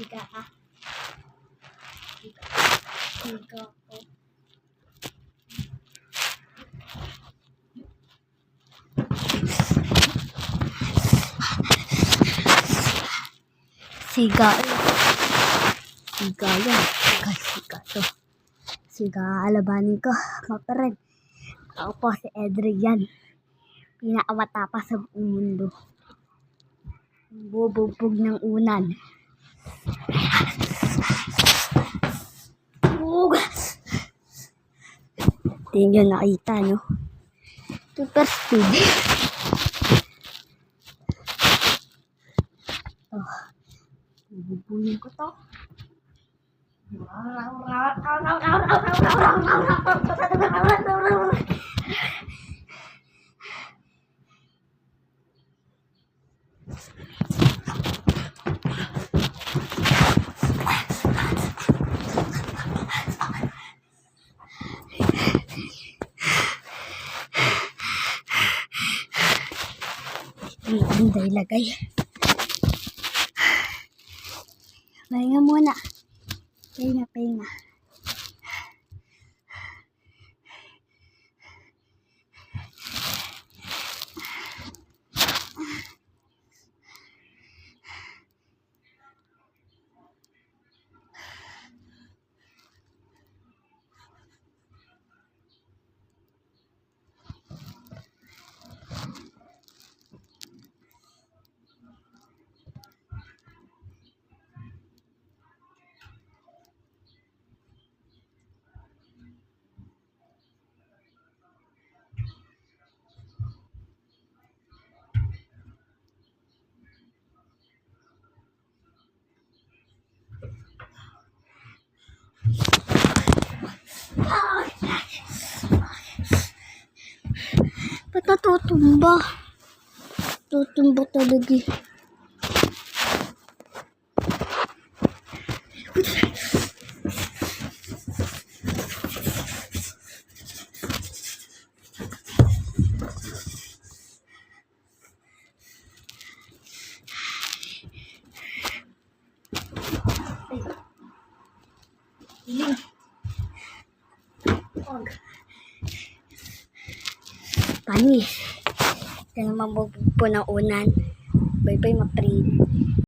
Siga ka. Siga ko. Siga. Siga yan. Siga to. Siga alabanin ko. Maparin. Ako po si Adrian. Pinakamatapa sa buong mundo. Bububog ng unan. Hindi nyo nakita, no? Super speed. Oh, bububuyin ko to. Ang ilagay. Pahinga muna. Pahinga. Ba't natutumba? Tutumba talaga. Panis. Ito naman po ng unan. Bye-bye, ma-free.